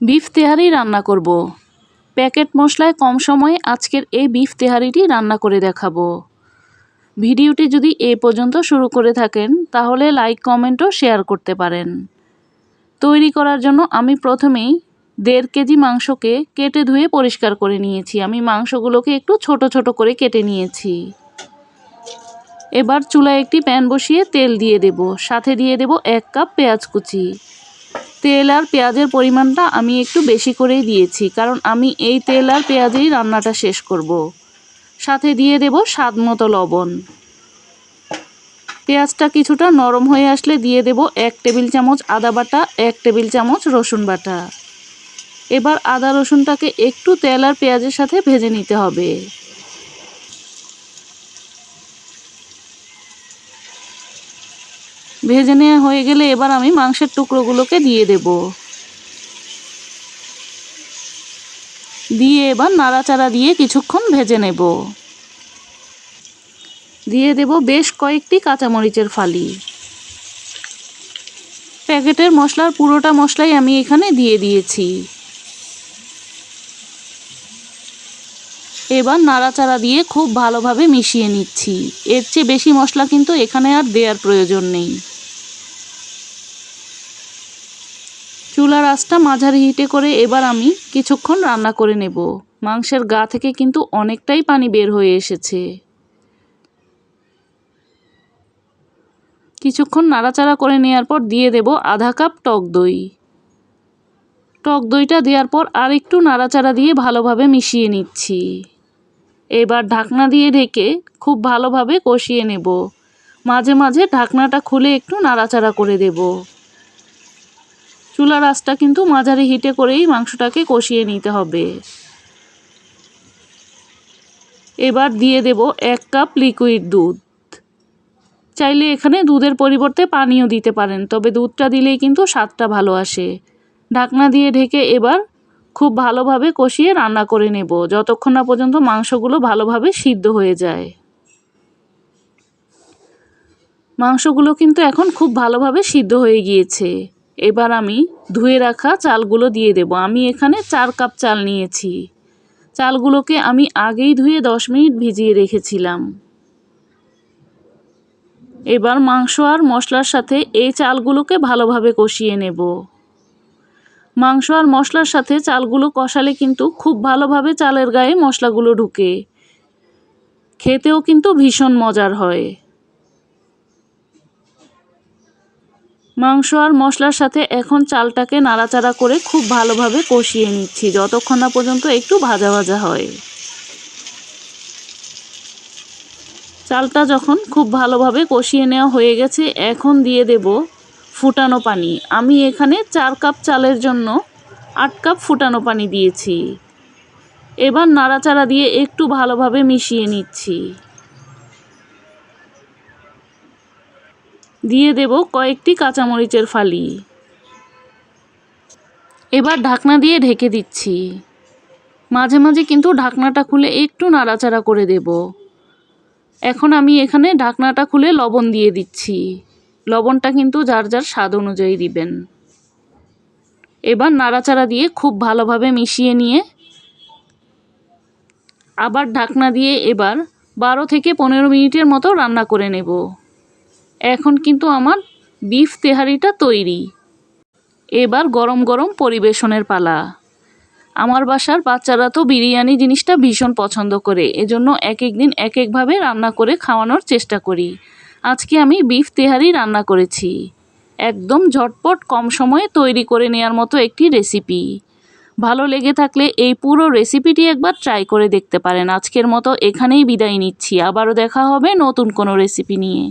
Beef তেহারি রান্না করব। Packet মশলায় কম সময়ে আজকের এই বিফ তেহারিটি রান্না করে দেখাবো। ভিডিওটি যদি এই পর্যন্ত শুরু করে থাকেন তাহলে লাইক কমেন্ট ও শেয়ার করতে পারেন। তৈরি করার জন্য আমি প্রথমেই 1.5 কেজি মাংসকে কেটে ধুয়ে পরিষ্কার করে নিয়েছি। আমি মাংসগুলোকে একটু ছোট ছোট করে কেটে নিয়েছি। এবার চুলায় একটি প্যান বসিয়ে তেল দিয়ে দেব, সাথে দিয়ে দেব 1 কাপ পেঁয়াজ কুচি। তেল আর পেঁয়াজের পরিমাণটা আমি একটু বেশি করেই দিয়েছি, কারণ আমি এই তেল আর পেঁয়াজেই রান্নাটা শেষ করব। সাথে দিয়ে দেব স্বাদ মতো লবণ। পেঁয়াজটা কিছুটা নরম হয়ে আসলে দিয়ে দেব 1 টেবিল চামচ আদা বাটা, 1 টেবিল চামচ রসুন বাটা। এবার আদা রসুনটাকে একটু তেল আর পেঁয়াজের সাথে ভেজে নিতে হবে। ভেজে নেওয়া হয়ে গেলে এবার আমি মাংসের টুকরোগুলোকে দিয়ে দেব। দিয়ে এবার নাড়াচাড়া দিয়ে কিছুক্ষণ ভেজে নেব। দিয়ে দেব বেশ কয়েকটি কাঁচামরিচের ফালি। প্যাকেটের মশলার পুরোটা মশলাই আমি এখানে দিয়ে দিয়েছি। এবার নাড়াচাড়া দিয়ে খুব ভালোভাবে মিশিয়ে নিচ্ছি। এর চেয়ে বেশি মশলা কিন্তু এখানে আর দেওয়ার প্রয়োজন নেই। চুলার আঁচটা মাঝারি হিটে করে এবার আমি কিছুক্ষণ রান্না করে নেব। মাংসের গা থেকে কিন্তু অনেকটাই পানি বের হয়ে এসেছে। কিছুক্ষণ নাড়াচাড়া করে নেওয়ার পর দিয়ে দেব আধা কাপ টক দই। টক দইটা দেওয়ার পর আর একটু নাড়াচাড়া দিয়ে ভালোভাবে মিশিয়ে নিচ্ছি। এবার ঢাকনা দিয়ে ঢেকে খুব ভালোভাবে কষিয়ে নেব। মাঝে মাঝে ঢাকনাটা খুলে একটু নাড়াচাড়া করে দেব। চুলার আঁচটা কিন্তু মাঝারি হিটে করেই মাংসটাকে কষিয়ে নিতে হবে। এবার দিয়ে দেব 1 কাপ লিকুইড দুধ। চাইলে এখানে দুধের পরিবর্তে পানিও দিতে পারেন, তবে দুধটা দিলেই কিন্তু স্বাদটা ভালো আসে। ঢাকনা দিয়ে ঢেকে এবার খুব ভালোভাবে কষিয়ে রান্না করে নেব, যতক্ষণ না পর্যন্ত মাংসগুলো ভালোভাবে সিদ্ধ হয়ে যায়। মাংসগুলো কিন্তু এখন খুব ভালোভাবে সিদ্ধ হয়ে গিয়েছে। এবার আমি ধুয়ে রাখা চালগুলো দিয়ে দেব। আমি এখানে 4 কাপ চাল নিয়েছি। চালগুলোকে আমি আগেই ধুয়ে 10 মিনিট ভিজিয়ে রেখেছিলাম। এবার মাংস আর মশলার সাথে এই চালগুলোকে ভালোভাবে কষিয়ে নেব। মাংস আর মশলার সাথে চালগুলো কষালে কিন্তু খুব ভালোভাবে চালের গায়ে মশলাগুলো ঢুকে। খেতেও কিন্তু ভীষণ মজার হয়। মাংস আর মশলার সাথে এখন চালটাকে নাড়াচাড়া করে খুব ভালোভাবে কষিয়ে নিচ্ছি, যতক্ষণ না পর্যন্ত একটু ভাজা ভাজা হয়। চালটা যখন খুব ভালোভাবে কষিয়ে নেওয়া হয়ে গেছে, এখন দিয়ে দেব ফুটানো পানি। আমি এখানে 4 কাপ চালের জন্য 8 কাপ ফুটানো পানি দিয়েছি। এবার নাড়াচাড়া দিয়ে একটু ভালোভাবে মিশিয়ে নিচ্ছি। দিয়ে দেব কয়েকটি কাঁচামরিচের ফালি। এবার ঢাকনা দিয়ে ঢেকে দিচ্ছি। মাঝে মাঝে কিন্তু ঢাকনাটা খুলে একটু নাড়াচাড়া করে দেব। এখন আমি এখানে ঢাকনাটা খুলে লবণ দিয়ে দিচ্ছি। লবণটা কিন্তু যার যার স্বাদ অনুযায়ী দিবেন। এবার নাড়াচাড়া দিয়ে খুব ভালোভাবে মিশিয়ে নিয়ে আবার ঢাকনা দিয়ে এবার 12 থেকে 15 মিনিটের মতো রান্না করে নেব। এখন কিন্তু আমার বিফ তেহারিটা তৈরি। এবার গরম গরম পরিবেশনের পালা। আমার বাসার বাচ্চারা তো বিরিয়ানি জিনিসটা ভীষণ পছন্দ করে, এজন্য এক এক দিন এক একভাবে রান্না করে খাওয়ানোর চেষ্টা করি। আজকে আমি বিফ তেহারি রান্না করেছি। একদম ঝটপট কম সময়ে তৈরি করে নেওয়ার মতো একটি রেসিপি। ভালো লেগে থাকলে এই পুরো রেসিপিটি একবার ট্রাই করে দেখতে পারেন। আজকের মতো এখানেই বিদায় নিচ্ছি। আবারও দেখা হবে নতুন কোনো রেসিপি নিয়ে।